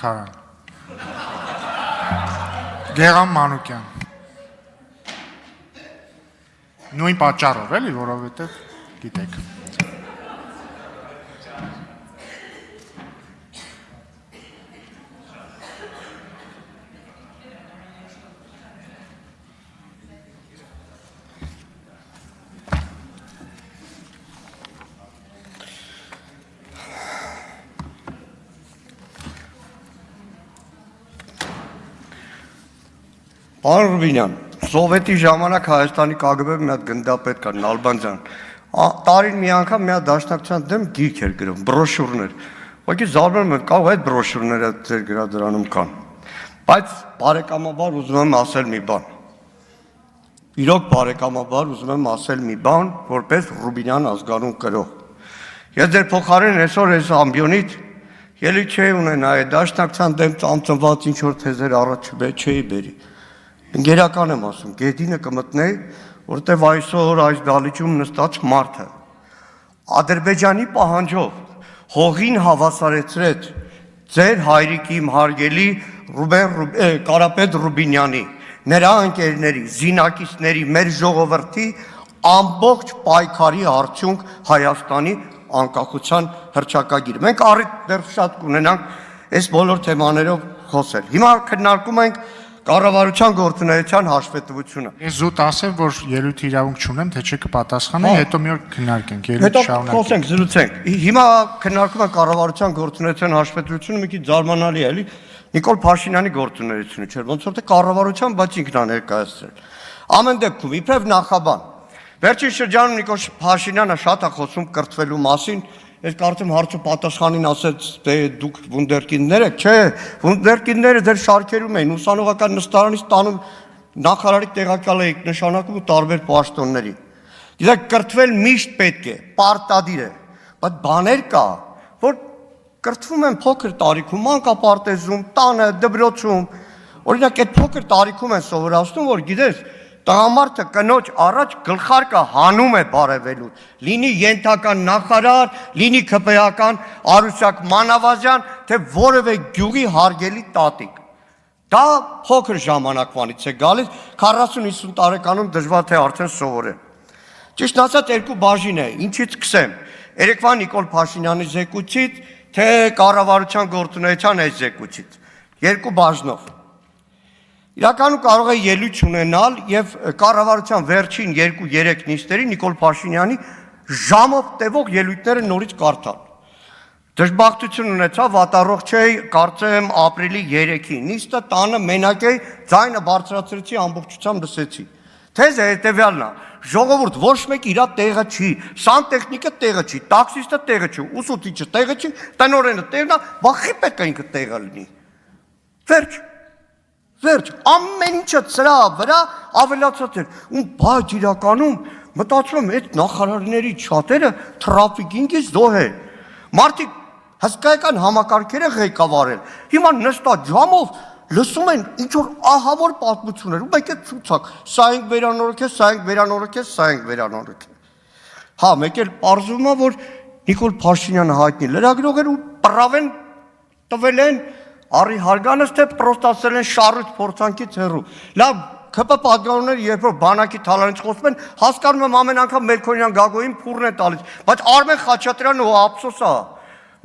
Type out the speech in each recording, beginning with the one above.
Քարան Գեղամ Մանուկյան Նույն պատճառով էլի, որովհետև գիտեք Պարոն Ռուբինյան, Սովետի ժամանակ Հայաստանի ԿԳԲ-ը մի հատ գնդապետ կար, Նալբանդյան, տարին մի անգամ մի հատ դաշնակցության դեմ գիրք էր գրում, բրոշյուրներ, ուղղակի զարմանում եմ, կարող այդ բրոշյուրները ձեր գրադարանում կան, բայց բարեկամաբար ուզում եմ ասել մի բան, իրոք բարեկամաբար ուզում եմ ասել մի բան, որպես Ռուբինյան ազգանուն կրող, ես ձեր փոխարեն այսօր այս ամբիոնից ելույթ չէի ունենա այդ դաշնակցության դեմ ծամծմված ինչ-որ թեզեր առաջ չէի բերի Ընկերական եմ ասում, գետինը կմտնեի, որտև այսօր այս դալիճում նստած մարդը Ադրբեջանի պահանջով հողին հավասարեցրեց ձեր հայրիկի իմ հարգելի Կարապետ Ռուբինյանի, նրա ընկերների, զինակիցների, մեր ժողովրդի ամբողջ պայքարի արդյունք Հայաստանի անկախության հռչակագիր։ Մենք առիթ դեռ շատ կունենանք այս բոլոր թեմաներով խոսել։ Հիմա քննարկում ենք Կառավարության գործունեության հաշվետվությունը։ Ես զուտ ասեմ, որ ելույթ իրավունք չունեմ, թե չէ կպատասխանեմ, հետո մի օր քննարկենք, ելույթ շարունակենք։ Հետո խոսենք, զրուցենք։ Հիմա քննարկում ենք կառավարության գործունեության հաշվետվությունը, մի քիչ զարմանալի է, էլի։ Նիկոլ Փաշինյանի գործունեությունը չէր, ոնց որ թե կառավարության, բայց ինքն է ներկայացրել։ Ամեն դեպքում, իբրև նախաբան, վերջին շրջանում Նիկոլ Փաշինյանը շատ է խոսում կրթվելու մասին, Ես կարծեմ հարցը պատասխանին ասեց, թե դուք վունդերկինդներ եք, չէ, վունդերկինդները ձեր շարքերում էին, ուսանողական նստարանից տանում նախարարի տեղակալ էիք նշանակում ու տարբեր պաշտոնների։ Գիտեք, կրթվել միշտ պետք է, պարտադիր է, բայց բաներ կա, որ կրթվում են փոքր տարիքում, մանկապարտեզում, տանը, դպրոցում, օրինակ այդ փոքր տարիքում են սովորացնում, որ գիտես, տղամարդը կնոջ առաջ գլխարկը հանում է բարևելու, լինի ենթական նախարար, լինի ՔՊ-ական Արուսյակ Մանավազյան, թե որևէ գյուղի հարգելի տատիկ։ Դա փոքր ժամանակվանից է գալիս, 40-50 տարեկանում դժվար թե արդեն սովորեն։ Ճիշտ ասած երկու բաժին է, ինչից սկսեմ, երեկվա Նիկոլ Փաշինյանի զեկույցից, թե կառավարության գործունեության այս զեկույցից, երկու բաժնով։ Իրականում կարող է ելույթ ունենալ եւ կառավարության վերջին 2-3 նիստերի Նիկոլ Փաշինյանի ժամով տևող ելույթները նորից կարդալ։ Դժբախտություն ունեցա, վատառողջ էի, կարծեմ ապրիլի 3-ին նիստը տանը մենակ էի, ձայնը բարձրացրեցի, ամբողջությամբ լսեցի։ Թեզը հետեւյալն է. ժողովուրդ ոչ մեկ իր տեղը չի, սանտեխնիկը տեղը չի, տաքսիստը տեղը չի, ուսուցիչը տեղը չի, տնօրենը տեղն է, բախի պետք է ինքը տեղը լինի։ Վերջ, ամեն ինչը ծրա վրա ավելացած էր, բայց իրականում մտածում եմ, այդ նախարարների շատերը թրաֆիքինգի զոհ են, մարդիկ հսկայական համակարգեր են ղեկավարել, հիմա նստած ժամով լսում են ինչ-որ ահավոր պատմություններ, ու մեկ է ցուցակ, սա ենք վերանորոգել, սա ենք վերանորոգել, սա ենք վերանորոգել։ Հա, մեկ էլ պարզվում է, որ Նիկոլ Փաշինյանը հայտնի լրագրող էր ու պրավեն տվել են Արի հարգանս թե պրոստասել են շարուց փորձանքից հեռու։ Լավ, ՔՊ պատգամավորները երբ որ բանակի թալանից խոսում են, հասկանում եմ ամեն անգամ Մելքոնյան Գագոյին փուրն է տալիս, բայց Արմեն Խաչատրյանն ու ափսոս է։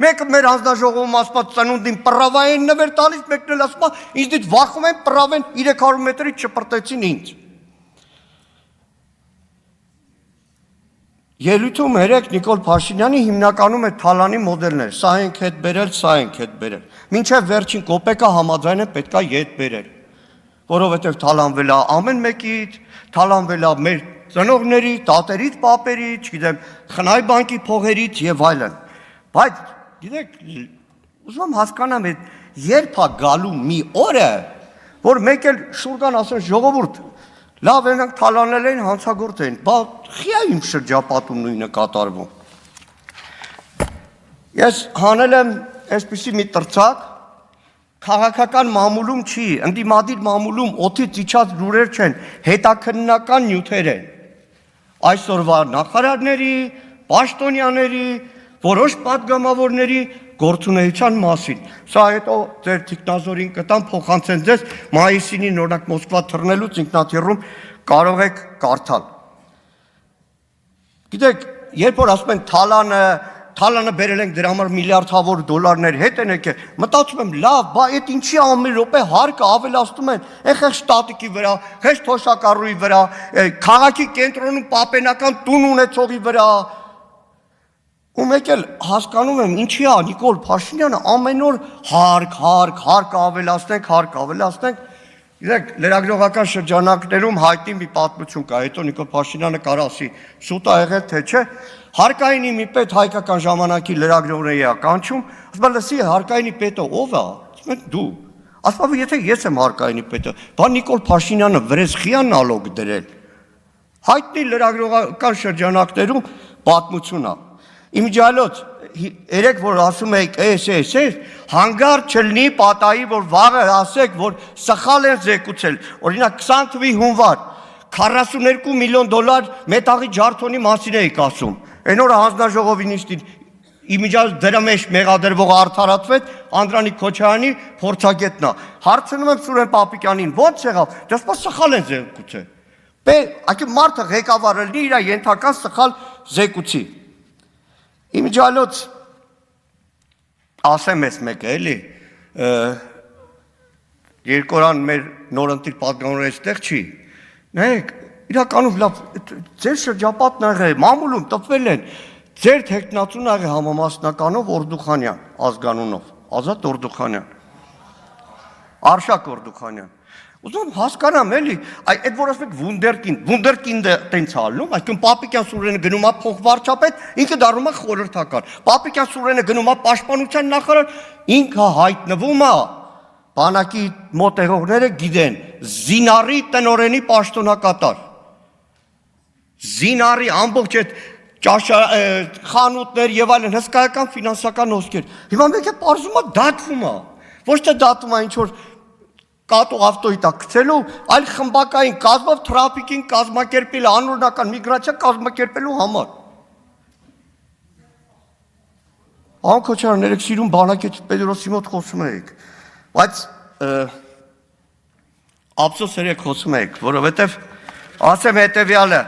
Մեկը մեր հանձնաժողովում ասված ծնունդին պրավային նվեր տալիս, մեկն էլ ասում է, ինձնից վախում են պրավեն 300 մետրից չպրտեցին ինձ։ Ելույթում երեք Նիկոլ Փաշինյանի հիմնականում է թալանի մոդելներ, սա ենք հետ բերել, սա ենք հետ բերել։ Մինչև վերջին կոպեկը համաձայն է պետքա ետ բերել, որովհետև թալանվել է ամեն մեկից, թալանվել է մեր ծնողների, տատերից, պապերից, չգիտեմ, խնայ բանկի փողերից եւ այլն։ Բայց գիտեք, ուզում եմ հասկանամ, երբ է գալու մի օրը, որ մեկ էլ շուրգան ասեն ժողովուրդ Լավ ենք թալանել են հանցագործ են, բա խիա իմ շրջապատում նույնը կատարվում։ Ես հանել եմ այսպիսի մի տրցակ, քաղաքական մամուլում չի, ընդդիմադիր մամուլում օդից իջած լուրեր չեն, հետաքննական նյութեր են։ Այսօրվա նախարարների, պաշտոնյաների, որոշ պատգամավորների գործունեության մասին։ Սա հետո ձեր տիկնազորին կտամ փոխանցեն ձեզ մայիսին օրինակ Մոսկվա թռնելուց ինքնաթիռում կարող եք կարդալ։ Գիտեք, երբ որ ասում են Թալանը բերել ենք դրա համար միլիարդավոր դոլարներ հետ են եկել, մտածում եմ, լավ, բա այդ ինչի ամեն րոպե հարկը ավելացնում են, այդքան շտատիկի վրա, հեշտ թոշակառուի վրա, քաղաքի կենտրոնում պապենական տուն ունեցողի վրա։ Ու մեկ էլ հասկանում եմ, ինչի է Նիկոլ Փաշինյանը ամեն օր հարկ ավելացնենք։ Գիտեք, լրագրողական շրջանակներում հայտնի մի պատմություն կա, հետո Նիկոլ Փաշինյանը կարող ասի, սուտ ա եղել թե չէ, հարկայինի մի պետ հայկական ժամանակի լրագրողների է կանչում, ասում է, լսի, հարկայինի պետը ով է, ասում են դու, ասում է, եթե ես եմ հարկայինի պետը, բա Նիկոլ Փաշինյանը վրեժխի է նալոգ դրել, հայտնի լրագրողական շրջանակներում պատմություն է, իմիջիալոց, երեք որ ասում եք էս, հանգար չլնի պատայի, որ վաղը ասեք, որ սխալ են զեկուցել, օրինակ 20 թվի հունվար, 42 միլիոն դոլար մետաղի ջարդոնի մասին էիք ասում, այն օրը հանձնաժողովի նիստին իմիջիալոց դրա մեջ մեղադրվողը արդարացվեց, Անդրանիկ Քոչարյանի փորձագետն է, հարցնում եմ Սուրեն Պապիկյանին, ո՞նց եղավ, դասպա սխալ են զեկուցել, այդի մարդը ղեկավարը լինի իր ենթական սխալ զեկուցի, իմիջիալոց ասեմ ես մեկը էլի, երկորան մեր նորընտիր պատգամավորը այստեղ չի, նայեք, իրականում լավ, ձեր շրջապատն աղը մամուլում տպվել են, ձեր թեկնածուն աղը համամասնականով Օրդուխանյան, ազգանունով, Ազատ Օրդուխանյան, Արշակ Օրդուխանյան, ուզում հասկանամ էլի, այդ որ ասում եք վունդերկինդը տենց ալնում, այսքան Պապիկյան Սուրենը գնում է փոխվարչապետ, ինքը դառնում է խորհրդական, Պապիկյան Սուրենը գնում է պաշտպանության նախարար, ինքը հայտնվում է, բանակի մոտեղողները գիտեն, Զինարի տնօրենի պաշտոնակատար, Զինարի ամբողջ այդ խանութներ եւ այլն հսկայական ֆինանսական հոսքեր, հիմա մեկ է պարզում է դատվում է, ոչ թե դատվում է ինչ որ կատու ավտոյի տակ գցելու, այլ խմբակային կազմով թրաֆիկին կազմակերպել, անօրինական միգրացիա կազմակերպելու համար։ Պարոն Քոչարյան, ներեք սիրուն բանակի Պետրոսի մոտ խոսում եք, բայց ափսոս երեք խոսում եք, որովհետև ասեմ հետևյալը,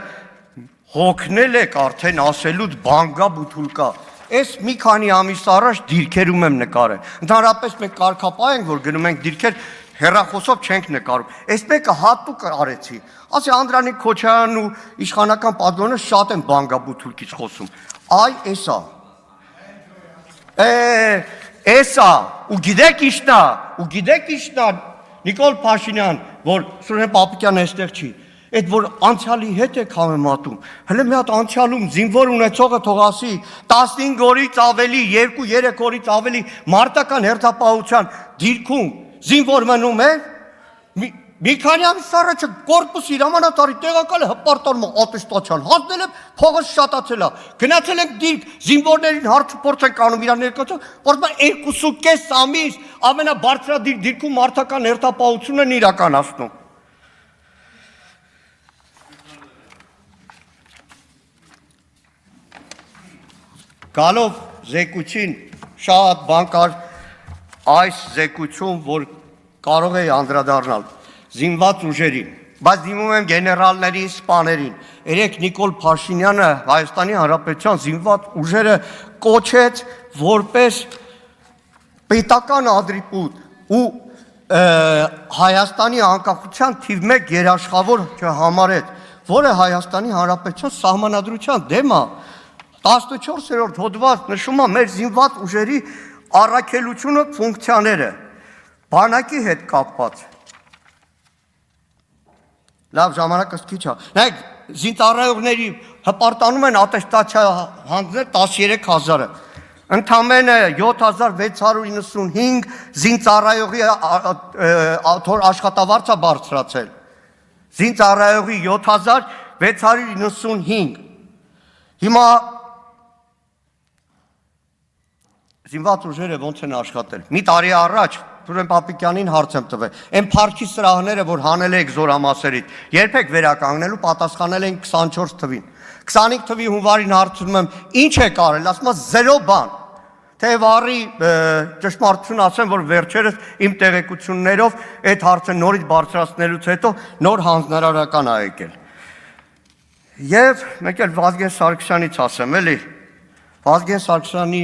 հոգնել եք արդեն ասելուց բանգա բութուլկա, Այս մի քանի ամիս առաջ դիրքերում եմ նկարել, ընդհանրապես մենք կարգապահ ենք, որ գնում ենք դիրքեր, հեռախոսով չենք նկարում, այս մեկը հատուկ արեցի, ասի Անդրանիկ Քոչարյանն ու իշխանական պատգամավորները շատ են բանգաբութուլկից խոսում, այ էսա, ու գիտեք իշնա, Նիկոլ Փաշինյան, որ Սուրեն Պապիկյանը այստեղ չի, այդ որ անցյալի հետ եք համեմատում, հələ մի հատ անցյալում զինվոր ունեցողը թող ասի 15 օրից ավելի, 2-3 օրից ավելի մարտական հերթապահության դիրքում զինվոր մնում է, մի քանի ամիս առաջ կորպուսի հրամանատարի տեղակալը հպարտանում է ատեստացիան, հանձնել եմ փողը շատացել է, գնացել ենք դիրք, զինվորներին հարցուփորձ ենք անում իրար ներկայացում, որտեղ 2.5 ամիս ամենաբարձրադիր դիրքում մարտական հերթապահություն են իրականացնում։ Գալով զեկուցին շատ բան կար այս զեկուցում, որ կարող է անդրադառնալ զինված ուժերին, բայց դիմում եմ գեներալներին, սպաներին։ Երեք Նիկոլ Փաշինյանը Հայաստանի Հանրապետության զինված ուժերը կոչեց որպես պետական ադրիպուտ ու Հայաստանի անկախության թիվ 1 երաշխավոր չհամարեց, որը Հայաստանի Հանրապետության սահմանադրության դեմ է։ 14-րդ հոդված նշում է մեր զինված ուժերի առաքելությունը, ֆունկցիաները, բանակի հետ կապված։ Լավ ժամանակս քիչ է։ Նայեք, զինծառայողների հպարտանում են ատեստացիա հանձնել 13000-ը։ Ընդամենը 7695 զինծառայողի աշխատավարձ է բարձրացել։ Զինծառայողի 7695։ Հիմա զինված ուժերը ոնց են աշխատել։ Մի տարի առաջ Սուրեն Պապիկյանին հարց եմ տվել։ Այն փառքի սրահները, որ հանել եք զորամասերից, երբ եք վերականգնելու, պատասխանել են 24 թվին։ 25 թվի հունվարին հարցնում եմ, ինչ եք արել, ասում է 0 բան։ Թե վարի ճշմարտություն ասեմ, որ վերջերս իմ տեղեկություններով այդ հարցը նորից բարձրացնելուց հետո նոր հանձնարարական ա եկել։ Եվ մեկ էլ Վազգեն Սարգսյանից ասեմ, էլի, Վազգեն Սարգսյանի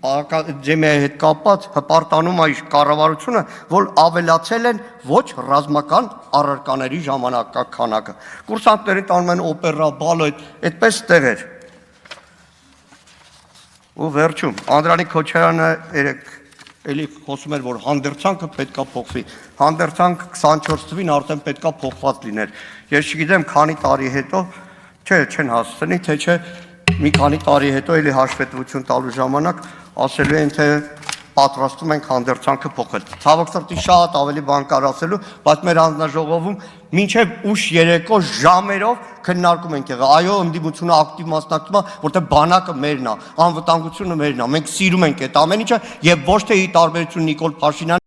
ակադեմիայի հետ կապված հպարտանում է կառավարությունը, որ ավելացել են ոչ ռազմական առարկաների ժամանակականակը։ Կուրսանտներին տանում են օպերա, բալետ, այդպես տեղեր։ Ու վերջում Անդրանիկ Քոչարյանը երեք էլի խոսում էր, որ հանդերձանքը պետքա փոխվի։ Հանդերձանք 24 թվին արդեն պետքա փոխված լիներ։ Ես չգիտեմ քանի տարի հետո, չեն հասցնի, թե չէ մի քանի տարի հետո էլի հաշվետվություն տալու ժամանակ ասելու են, թե պատրաստում ենք հանդերձանքը փոխել։ Ցավոք սրտի շատ ավելի բան կար ասելու, բայց մեր հանձնաժողովում մինչև ուշ երեկո ժամերով քննարկում ենք եղել։ Այո, ընդդիմությունը ակտիվ մասնակցում է, որտեղ բանակը մերն է, անվտանգությունը մերն է։ Մենք սիրում ենք այդ ամեն ինչը եւ ոչ թե ի տարբերություն Նիկոլ Փաշինյանի